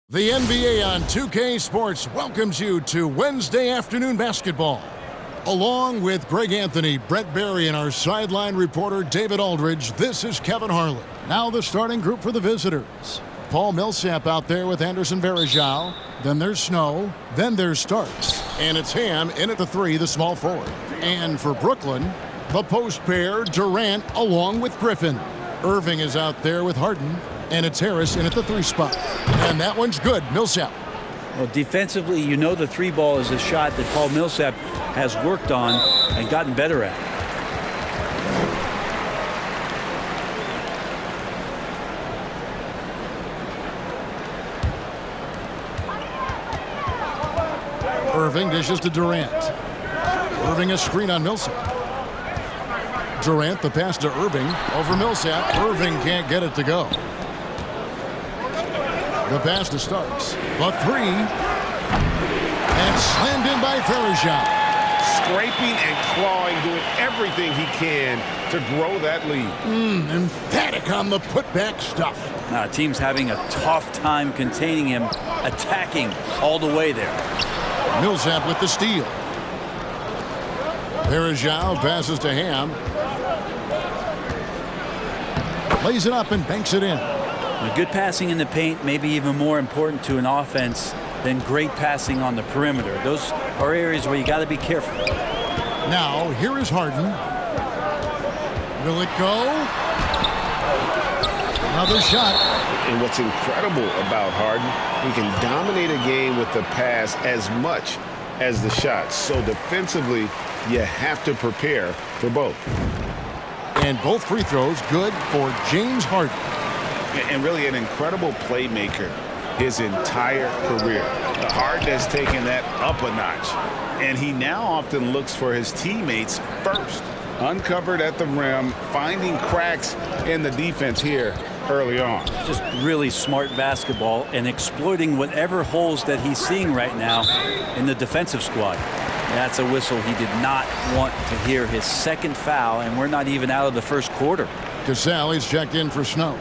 The NBA on 2K Sports welcomes you to Wednesday afternoon basketball. Along with Greg Anthony, Brett Barry, and our sideline reporter David Aldridge, this is Kevin Harlan. Now the starting group for the visitors. Paul Millsap out there with Anderson Varejao. Then there's Snow. Then there's Starks. And it's Ham in at the three, the small forward. And for Brooklyn, the post pair, Durant along with Griffin. Irving is out there with Harden. And it's Harris in at the three spot. And that one's good. Millsap. Well, defensively, you know the three ball is a shot that Paul Millsap has worked on and gotten better at. Irving dishes to Durant. Irving a screen on Millsap. Durant the pass to Irving over Millsap. Irving can't get it to go. The pass to Starks. The three. And slammed in by Varejao. Scraping and clawing, doing everything he can to grow that lead. Emphatic on the putback stuff. Now, team's having a tough time containing him, attacking all the way there. Millsap with the steal. Varejao passes to Ham. Lays it up and banks it in. Good passing in the paint may be even more important to an offense than great passing on the perimeter. Those are areas where you got to be careful. Now, here is Harden. Will it go? Another shot. And what's incredible about Harden, he can dominate a game with the pass as much as the shot. So defensively, you have to prepare for both. And both free throws good for James Harden. And really an incredible playmaker his entire career. Harden has taken that up a notch. And he now often looks for his teammates first. Uncovered at the rim, finding cracks in the defense here early on. Just really smart basketball and exploiting whatever holes that he's seeing right now in the defensive squad. That's a whistle he did not want to hear. His second foul, and we're not even out of the first quarter. Cassell is checked in for Snow.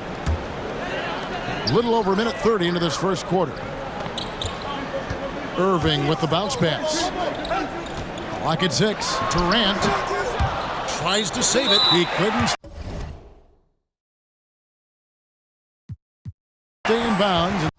Little over a minute 30 into this first quarter. Irving with the bounce pass. Clock at 6. Durant tries to save it. He couldn't. Stay in bounds.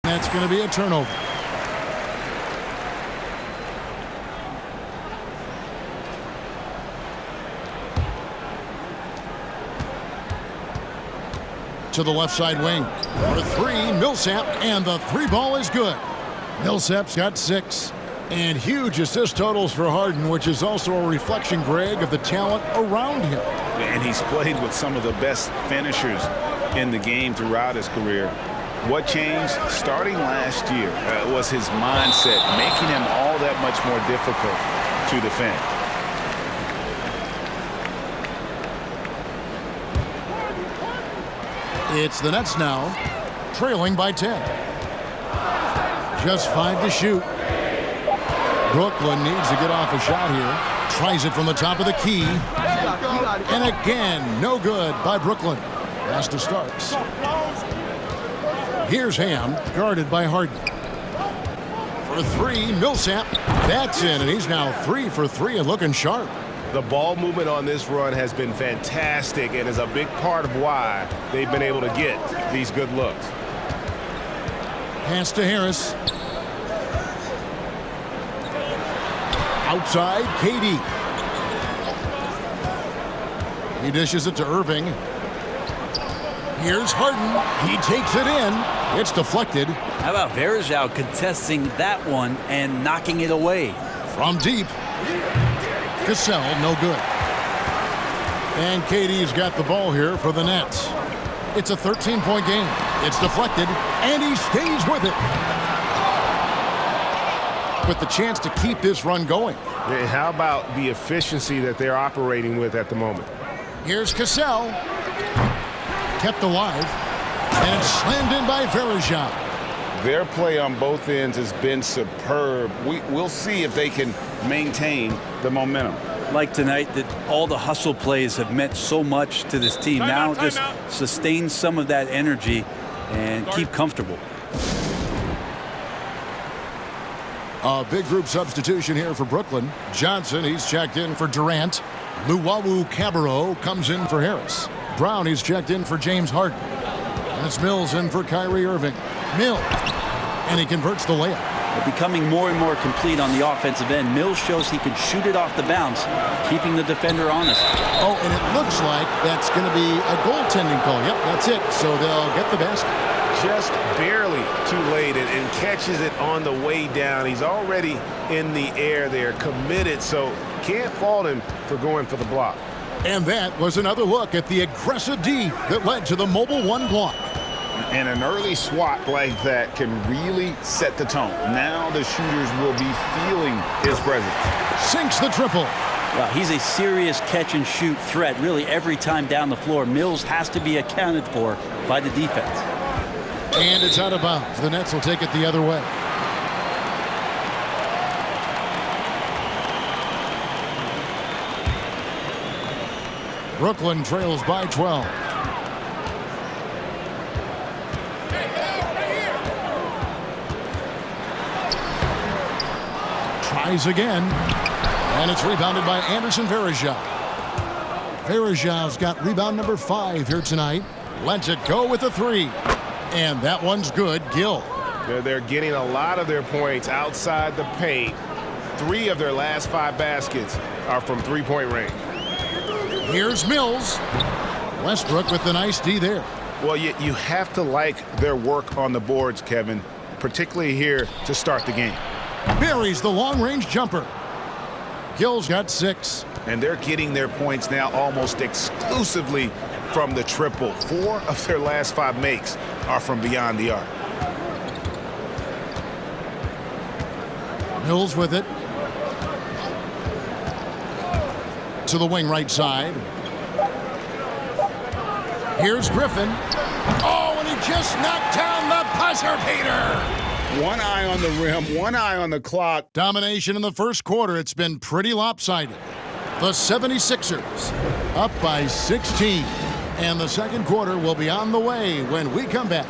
That's going to be a turnover. To the left side wing. For three, Millsap, and the three ball is good. Millsap's got 6. And huge assist totals for Harden, which is also a reflection, Greg, of the talent around him. And he's played with some of the best finishers in the game throughout his career. What changed starting last year was his mindset, making him all that much more difficult to defend. It's the Nets now, trailing by 10. Just 5 to shoot. Brooklyn needs to get off a shot here. Tries it from the top of the key. And again, no good by Brooklyn. Pass to Starks. Here's Ham, guarded by Harden. For three, Millsap. That's in, and he's now 3 for 3 and looking sharp. The ball movement on this run has been fantastic and is a big part of why they've been able to get these good looks. Pass to Harris. Outside, KD. He dishes it to Irving. Here's Harden. He takes it in. It's deflected. How about Varejao contesting that one and knocking it away? From deep. Cassell, no good. And KD's got the ball here for the Nets. It's a 13-point game. It's deflected, and he stays with it. With the chance to keep this run going. And how about the efficiency that they're operating with at the moment? Here's Cassell. kept alive. And slammed in by Varejao. Their play on both ends has been superb. We'll see if they can maintain the momentum. Like tonight, that all the hustle plays have meant so much to this team. Now just sustain some of that energy and keep comfortable. A big group substitution here for Brooklyn. Johnson, he's checked in for Durant. Luwawu-Cabarrot comes in for Harris. Brown, he's checked in for James Harden. And it's Mills in for Kyrie Irving. Mills. And he converts the layup. They're becoming more and more complete on the offensive end. Mills shows he can shoot it off the bounce, keeping the defender honest. Oh, and it looks like that's going to be a goaltending call. Yep, that's it. So they'll get the basket. Just barely too late and catches it on the way down. He's already in the air there, committed, so can't fault him for going for the block. And that was another look at the aggressive D that led to the Mobile One block. And an early swat like that can really set the tone. Now the shooters will be feeling his presence. Sinks the triple. Well, he's a serious catch-and-shoot threat really every time down the floor. Mills has to be accounted for by the defense. And it's out of bounds. The Nets will take it the other way. Brooklyn trails by 12. Tries again. And it's rebounded by Anderson Varejao. Varejao's got rebound number 5 here tonight. Lets it go with a 3. And that one's good. Gill. They're getting a lot of their points outside the paint. 3 of their last 5 baskets are from three-point range. Here's Mills. Westbrook with the nice D there. Well, you have to like their work on the boards, Kevin, particularly here to start the game. Buries the long-range jumper. Gill's got 6. And they're getting their points now almost exclusively from the triple. 4 of their last 5 makes are from beyond the arc. Mills with it. To the wing right side. Here's Griffin. Oh, and he just knocked down the buzzer beater. One eye on the rim, one eye on the clock. Domination in the first quarter. It's been pretty lopsided. The 76ers up by 16. And the second quarter will be on the way when we come back.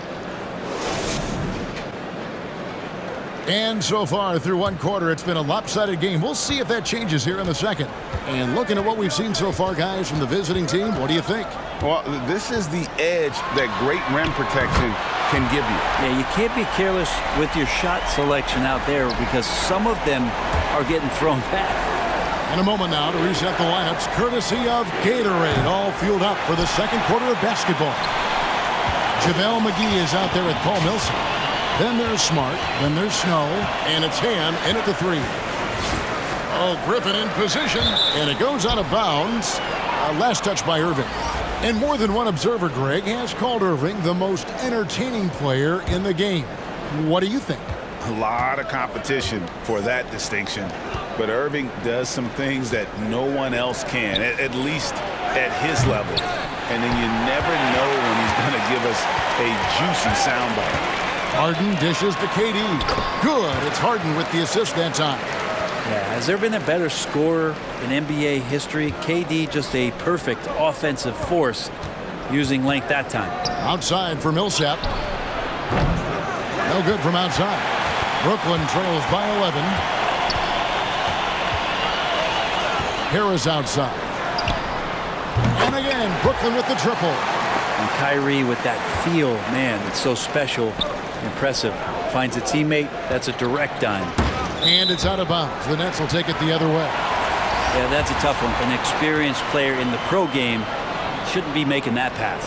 And so far through one quarter, it's been a lopsided game. We'll see if that changes here in the second. And looking at what we've seen so far, guys, from the visiting team, what do you think? Well, this is the edge that great rim protection can give you. Yeah, you can't be careless with your shot selection out there because some of them are getting thrown back. In a moment now to reset the lineups, courtesy of Gatorade, all fueled up for the second quarter of basketball. JaVale McGee is out there with Paul Millsap. Then there's Smart, then there's Snow, and it's Ham in at the 3. Oh, Griffin in position, and it goes out of bounds. Last touch by Irving. And more than one observer, Greg, has called Irving the most entertaining player in the game. What do you think? A lot of competition for that distinction. But Irving does some things that no one else can, at least at his level. And then you never know when he's going to give us a juicy soundbite. Harden dishes to KD. Good. It's Harden with the assist that time. Yeah, has there been a better scorer in NBA history? KD just a perfect offensive force using length that time. Outside for Millsap. No good from outside. Brooklyn trails by 11. Harris outside. And again, Brooklyn with the triple. And Kyrie with that feel, man, it's so special, impressive. Finds a teammate, that's a direct dime. And it's out of bounds. The Nets will take it the other way. Yeah, that's a tough one. An experienced player in the pro game shouldn't be making that pass.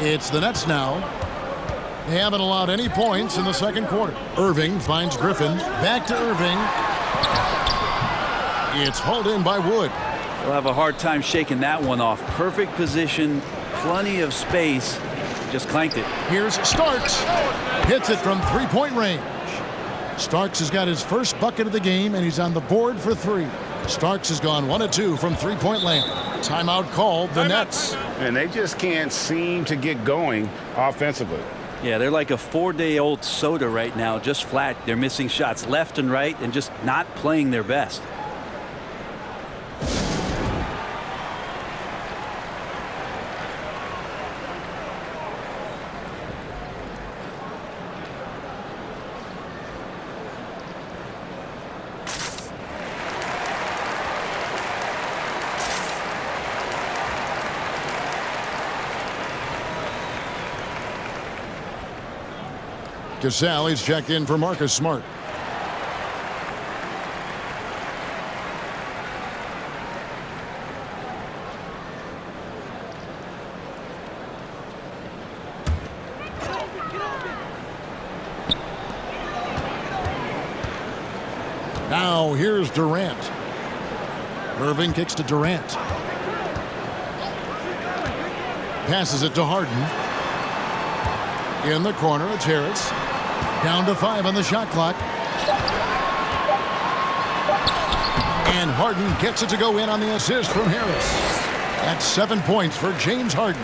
It's the Nets now. They haven't allowed any points in the second quarter. Irving finds Griffin. Back to Irving. It's hauled in by Wood. We'll have a hard time shaking that one off. Perfect position, plenty of space. Just clanked it. Here's Starks. Hits it from three-point range. Starks has got his first bucket of the game, and he's on the board for 3. Starks has gone 1 of 2 from three-point land. Timeout called the Nets. And they just can't seem to get going offensively. Yeah, they're like a 4-day-old soda right now, just flat. They're missing shots left and right and just not playing their best. Gasol is checked in for Marcus Smart. Now here's Durant. Irving kicks to Durant. Passes it to Harden. In the corner, it's Harris. Down to 5 on the shot clock. And Harden gets it to go in on the assist from Harris. That's 7 points for James Harden.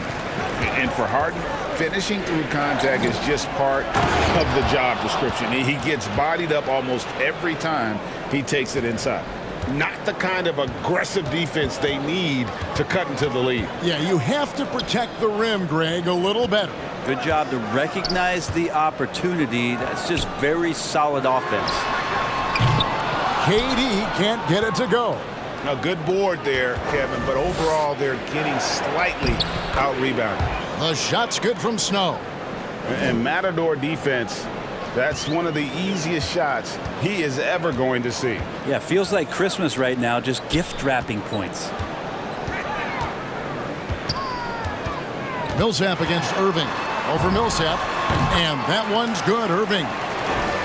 And for Harden, finishing through contact is just part of the job description. He gets bodied up almost every time he takes it inside. Not the kind of aggressive defense they need to cut into the lead. Yeah, you have to protect the rim, Greg, a little better. Good job to recognize the opportunity. That's just very solid offense. KD can't get it to go. A good board there, Kevin, but overall they're getting slightly out-rebounded. The shot's good from Snow. And Matador defense, that's one of the easiest shots he is ever going to see. Yeah, feels like Christmas right now, just gift wrapping points. Millsap against Irving. Over Millsap. And that one's good, Irving.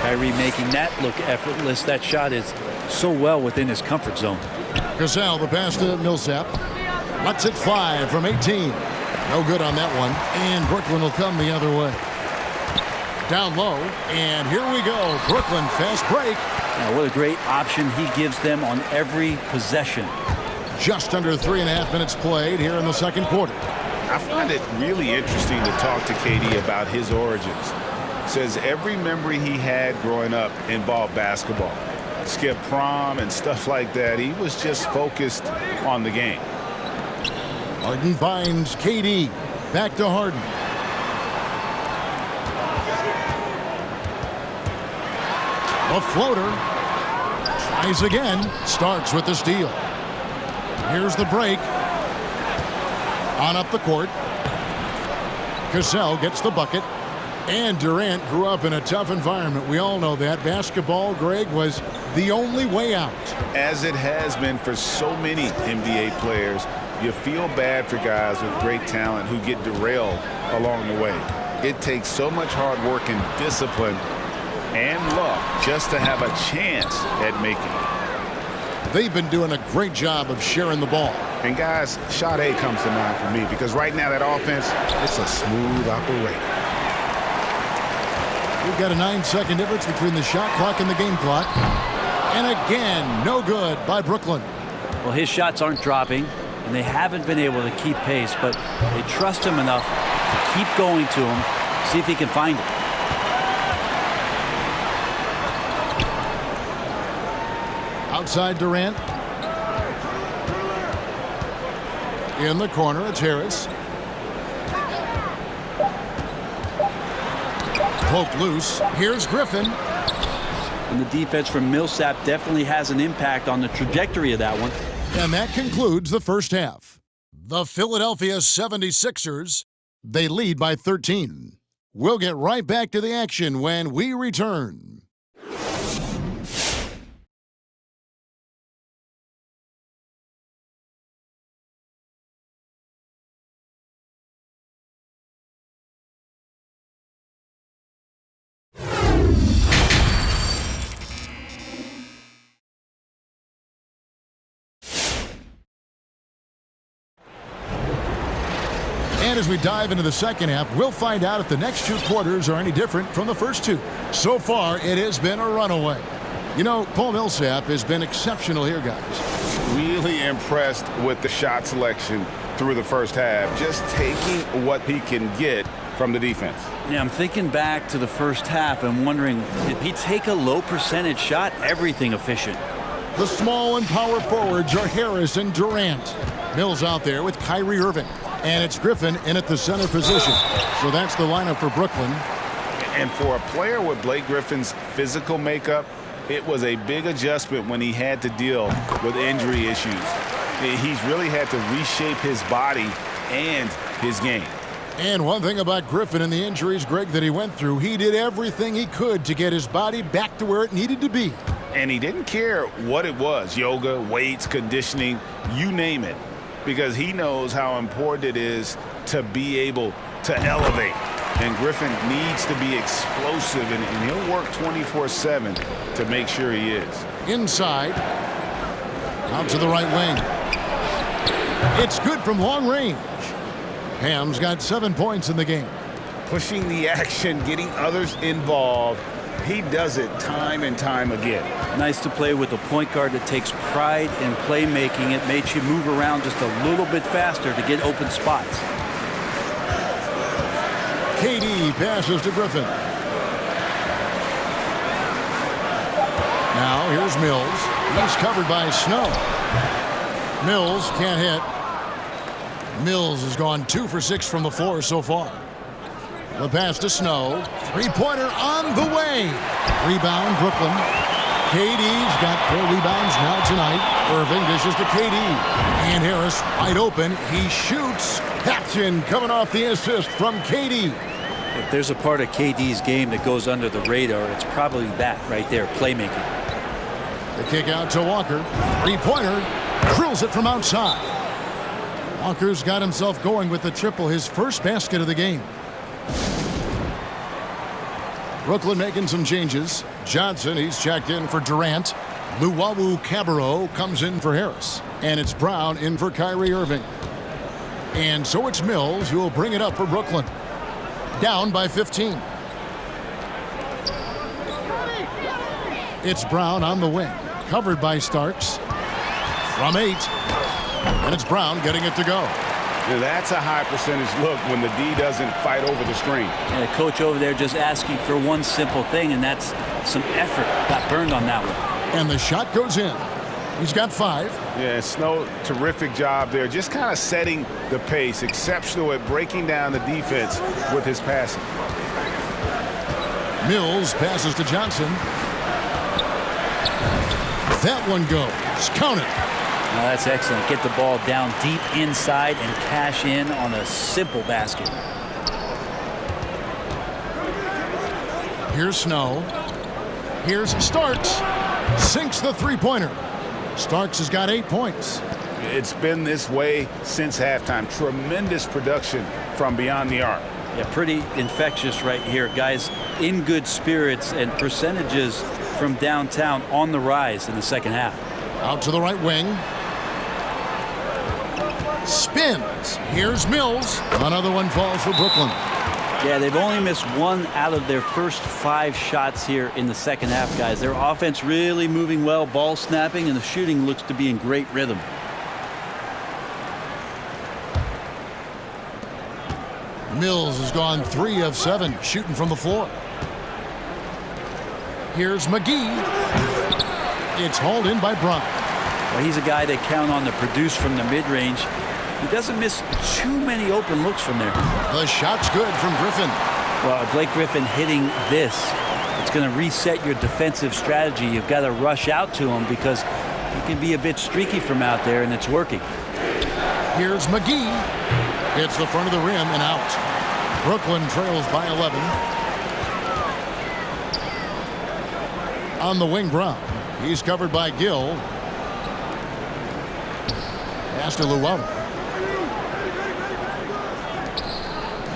Kyrie making that look effortless. That shot is so well within his comfort zone. Gasol, the pass to Millsap. Lets it fly from 18. No good on that one. And Brooklyn will come the other way. Down low. And here we go. Brooklyn fast break. Now, what a great option he gives them on every possession. Just under 3.5 minutes played here in the second quarter. I find it really interesting to talk to KD about his origins. Says every memory he had growing up involved basketball. Skip prom and stuff like that. He was just focused on the game. Harden finds KD. Back to Harden. A floater. Tries again. Starks with the steal. Here's the break. On up the court. Gasol gets the bucket. And Durant grew up in a tough environment. We all know that. Basketball, Greg, was the only way out. As it has been for so many NBA players, you feel bad for guys with great talent who get derailed along the way. It takes so much hard work and discipline and luck just to have a chance at making it. They've been doing a great job of sharing the ball. And guys, shot A comes to mind for me because right now that offense, it's a smooth operation. We've got a 9-second difference between the shot clock and the game clock. And again, no good by Brooklyn. Well, his shots aren't dropping, and they haven't been able to keep pace, but they trust him enough to keep going to him, see if he can find it. Outside Durant. In the corner, it's Harris. Poked loose. Here's Griffin. And the defense from Millsap definitely has an impact on the trajectory of that one. And that concludes the first half. The Philadelphia 76ers, they lead by 13. We'll get right back to the action when we return. And as we dive into the second half, we'll find out if the next two quarters are any different from the first two. So far, it has been a runaway. You know, Paul Millsap has been exceptional here, guys. Really impressed with the shot selection through the first half, just taking what he can get from the defense. Yeah, I'm thinking back to the first half and wondering, did he take a low percentage shot? Everything efficient. The small and power forwards are Harris and Durant. Mills out there with Kyrie Irving. And it's Griffin in at the center position. So that's the lineup for Brooklyn. And for a player with Blake Griffin's physical makeup, it was a big adjustment when he had to deal with injury issues. He's really had to reshape his body and his game. And one thing about Griffin and the injuries, Greg, that he went through, he did everything he could to get his body back to where it needed to be. And he didn't care what it was, yoga, weights, conditioning, you name it, because he knows how important it is to be able to elevate. And Griffin needs to be explosive, and he'll work 24/7 to make sure he is. Inside. Out to the right wing. It's good from long range. Ham's got 7 points in the game. Pushing the action, getting others involved. He does it time and time again. Nice to play with a point guard that takes pride in playmaking. It makes you move around just a little bit faster to get open spots. KD passes to Griffin. Now here's Mills. He's covered by Snow. Mills can't hit. Mills has gone 2 for 6 from the floor so far. The pass to Snow. Three-pointer on the way. Rebound, Brooklyn. KD's got 4 rebounds now tonight. Irving dishes to KD. And Harris wide open. He shoots. Caption coming off the assist from KD. If there's a part of KD's game that goes under the radar, it's probably that right there, playmaking. The kick out to Walker. Three-pointer. Drills it from outside. Walker's got himself going with the triple, his first basket of the game. Brooklyn making some changes. Johnson, he's checked in for Durant. Luwawu-Cabarrot comes in for Harris. And it's Brown in for Kyrie Irving. And so it's Mills who will bring it up for Brooklyn. Down by 15. It's Brown on the wing. Covered by Starks. From 8. And it's Brown getting it to go. That's a high percentage look when the D doesn't fight over the screen. And the coach over there just asking for one simple thing, and that's some effort. Got burned on that one. And the shot goes in. He's got 5. Yeah, Snow, terrific job there. Just kind of setting the pace. Exceptional at breaking down the defense with his passing. Mills passes to Johnson. That one goes. Count it. Now that's excellent. Get the ball down deep inside and cash in on a simple basket. Here's Snow. Here's Starks. Sinks the three-pointer. Starks has got 8 points. It's been this way since halftime. Tremendous production from beyond the arc. Yeah, pretty infectious right here. Guys in good spirits, and percentages from downtown on the rise in the second half. Out to the right wing. Spins. Here's Mills. Another one falls for Brooklyn. Yeah, they've only missed 1 out of their first 5 shots here in the second half, guys. Their offense really moving well, ball snapping, and the shooting looks to be in great rhythm. Mills has gone 3 of 7 shooting from the floor. Here's McGee. It's hauled in by Brown. Well, he's a guy they count on to produce from the mid-range. He doesn't miss too many open looks from there. The shot's good from Griffin. Well, Blake Griffin hitting this, it's going to reset your defensive strategy. You've got to rush out to him because he can be a bit streaky from out there, and it's working. Here's McGee. Hits the front of the rim and out. Brooklyn trails by 11. On the wing, Brown. He's covered by Gill. Pass to Luwawu.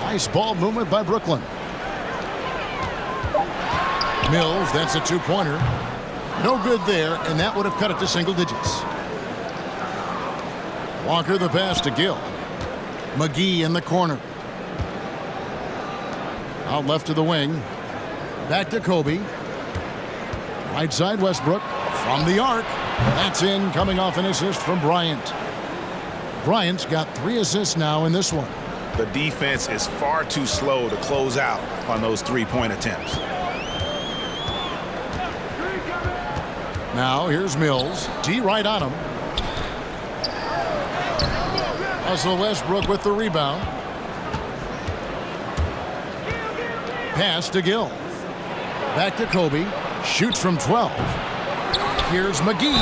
Nice ball movement by Brooklyn. Mills, that's a 2-pointer. No good there, and that would have cut it to single digits. Walker the pass to Gill. McGee in the corner. Out left to the wing. Back to Kobe. Right side, Westbrook from the arc. That's in, coming off an assist from Bryant. Bryant's got 3 assists now in this one. The defense is far too slow to close out on those three-point attempts. Now here's Mills. D right on him. Russell Westbrook with the rebound. Pass to Gill. Back to Kobe. Shoots from 12. Here's McGee.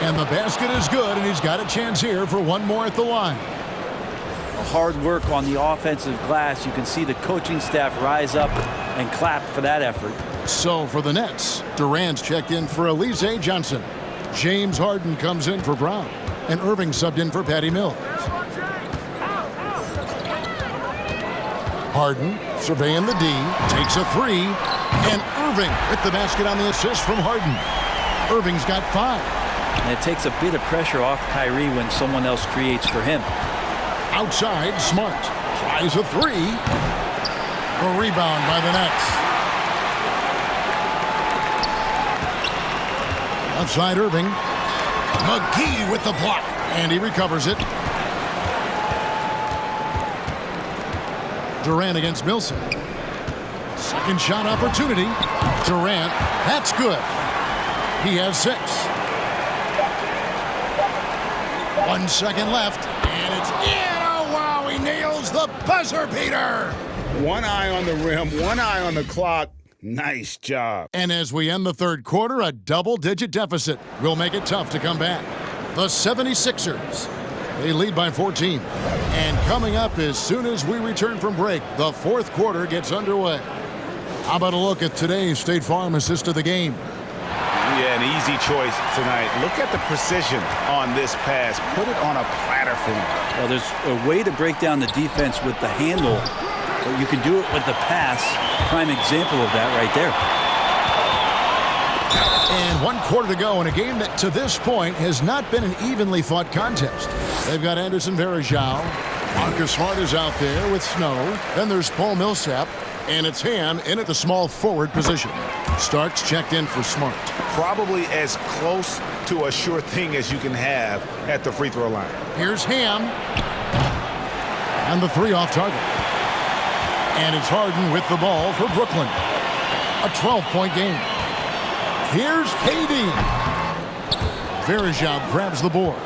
And the basket is good, and he's got a chance here for one more at the line. Hard work on the offensive glass. You can see the coaching staff rise up and clap for that effort. So for the Nets, Durant's checked in for Alize Johnson. James Harden comes in for Brown. And Irving subbed in for Patty Mills. Harden surveying the D, takes a 3, and Irving with the basket on the assist from Harden. Irving's got 5. And it takes a bit of pressure off Kyrie when someone else creates for him. Outside, Smart tries a 3. A rebound by the Nets. Outside Irving. McGee with the block, and he recovers it. Durant against Millsap. Second shot opportunity. Durant, that's good. He has 6. 1 second left, and it's in. Oh, wow, he nails the buzzer beater. One eye on the rim, one eye on the clock. Nice job. And as we end the third quarter, a double-digit deficit will make it tough to come back. The 76ers, they lead by 14. And coming up as soon as we return from break, the fourth quarter gets underway. How about a look at today's State Farm assist of the game? Yeah, an easy choice tonight. Look at the precision on this pass. Put it on a platter for him. Well, there's a way to break down the defense with the handle, but you can do it with the pass. Prime example of that right there. And 1 quarter to go in a game that to this point has not been an evenly fought contest. They've got Anderson Varejao. Marcus Smart is out there with Snow. Then there's Paul Millsap. And it's Ham in at the small forward position. Starks checked in for Smart. Probably as close to a sure thing as you can have at the free throw line. Here's Ham. And the 3 off target. And it's Harden with the ball for Brooklyn. A 12-point game. Here's KD. Varejao grabs the board.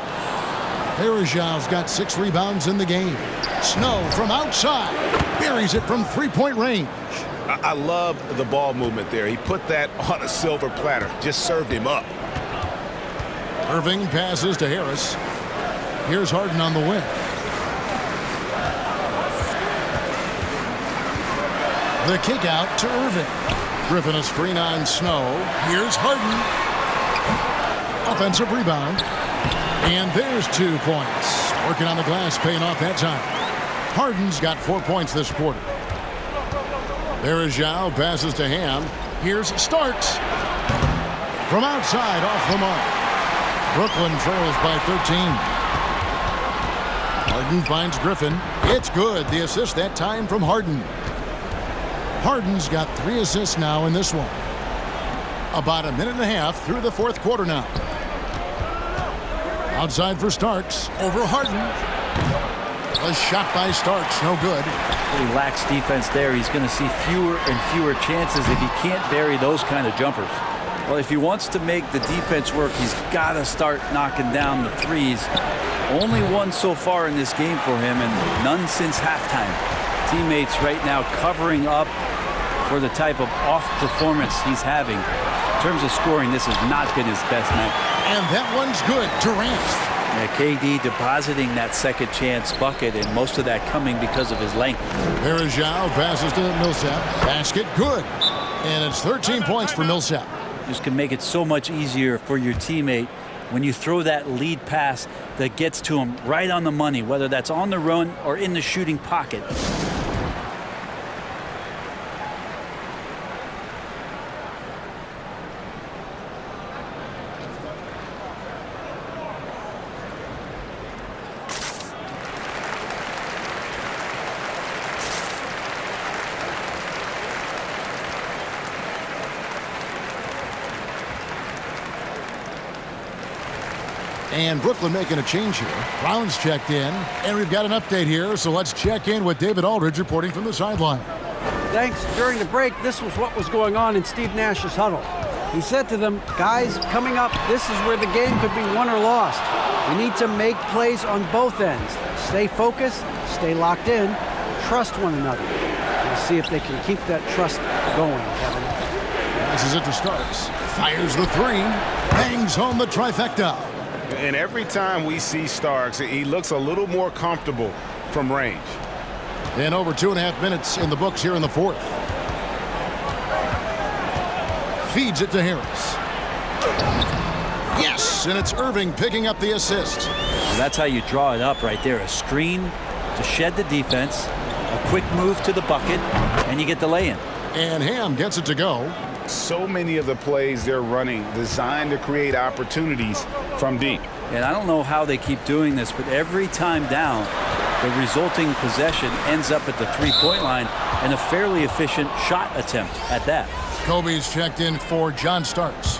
Varejao's got 6 rebounds in the game. Snow from outside. Buries it from 3-point range. I love the ball movement there. He put that on a silver platter. Just served him up. Irving passes to Harris. Here's Harden on the wing. The kick out to Irving. Griffin a screen on Snow. Here's Harden. Offensive rebound. And there's 2 points. Working on the glass, paying off that time. Harden's got 4 points this quarter. Varejao passes to Ham. Here's Starks. From outside, off the mark. Brooklyn trails by 13. Harden finds Griffin. It's good. The assist that time from Harden. Harden's got 3 assists now in this one. About a minute and a half through the fourth quarter now. Outside for Starks. Over Harden. A shot by Starks. No good. He lacks defense there. He's going to see fewer and fewer chances if he can't bury those kind of jumpers. Well, if he wants to make the defense work, he's got to start knocking down the threes. Only 1 so far in this game for him, and none since halftime. Teammates right now covering up for the type of off performance he's having. In terms of scoring, this has not been his best night. And that one's good. Durant. Yeah, KD depositing that second chance bucket, and most of that coming because of his length. Varejao passes to Millsap. Basket good. And it's 13 points for Millsap. Just can make it so much easier for your teammate when you throw that lead pass that gets to him right on the money, whether that's on the run or in the shooting pocket. And Brooklyn making a change here. Brown's checked in, and we've got an update here, so let's check in with David Aldridge reporting from the sideline. Thanks. During the break, this was what was going on in Steve Nash's huddle. He said to them, guys, coming up, this is where the game could be won or lost. We need to make plays on both ends. Stay focused, stay locked in, trust one another. We'll see if they can keep that trust going, Kevin. Passes it to Starks. Fires the three. Bangs home the trifecta. And every time we see Starks, he looks a little more comfortable from range. And over 2.5 minutes in the books here in the fourth. Feeds it to Harris. Yes, and it's Irving picking up the assist. Well, that's how you draw it up right there. A screen to shed the defense, a quick move to the bucket, and you get the lay-in. And Ham gets it to go. So many of the plays they're running designed to create opportunities from deep. And I don't know how they keep doing this, but every time down, the resulting possession ends up at the three-point line and a fairly efficient shot attempt at that. Kobe's checked in for John Starks.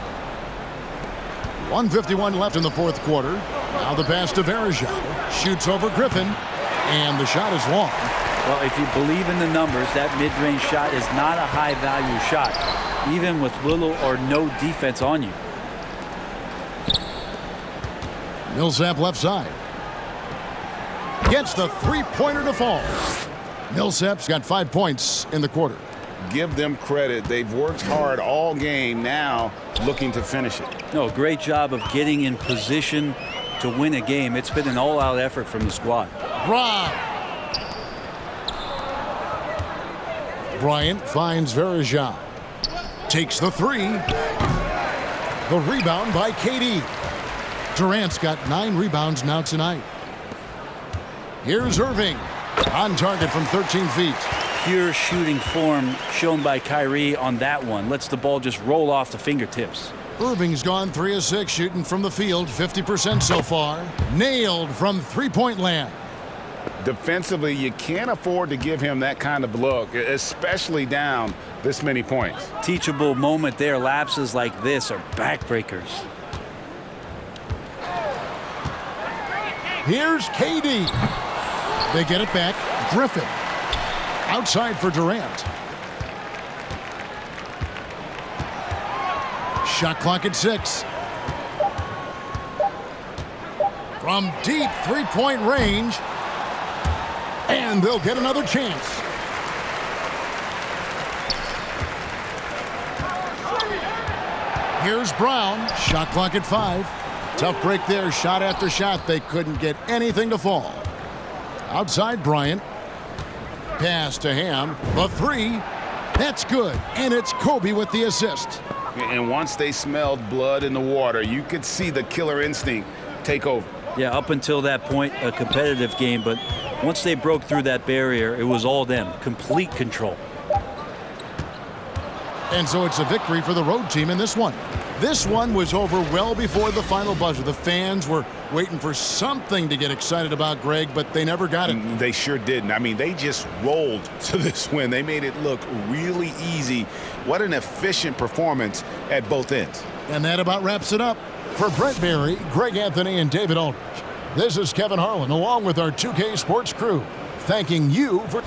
1:51 left in the fourth quarter. Now the pass to Varejao. Shoots over Griffin, and the shot is long. Well, if you believe in the numbers, that mid-range shot is not a high-value shot, even with little or no defense on you. Millsap left side. Gets the three-pointer to fall. Millsap's got 5 points in the quarter. Give them credit. They've worked hard all game, now looking to finish it. No, great job of getting in position to win a game. It's been an all-out effort from the squad. Rob. Bryant finds Varejao. Takes the three. The rebound by KD. Durant's got 9 rebounds now tonight. Here's Irving. On target from 13 feet. Pure shooting form shown by Kyrie on that one. Lets the ball just roll off the fingertips. Irving's gone 3 of 6 shooting from the field, 50% so far. Nailed from three-point land. Defensively, you can't afford to give him that kind of look, especially down this many points. Teachable moment there. Lapses like this are backbreakers. Here's KD. They get it back. Griffin. Outside for Durant. Shot clock at 6. From deep three-point range. And they'll get another chance. Here's Brown. Shot clock at 5. Tough break there. Shot after shot. They couldn't get anything to fall. Outside Bryant. Pass to Ham. The three. That's good. And it's Kobe with the assist. And once they smelled blood in the water, you could see the killer instinct take over. Yeah, up until that point, a competitive game, but once they broke through that barrier, it was all them. Complete control. And so it's a victory for the road team in this one. This one was over well before the final buzzer. The fans were waiting for something to get excited about, Greg, but they never got it. They sure didn't. I mean, they just rolled to this win. They made it look really easy. What an efficient performance at both ends. And that about wraps it up. For Brent Barry, Greg Anthony, and David Aldridge, this is Kevin Harlan along with our 2K Sports crew, thanking you for...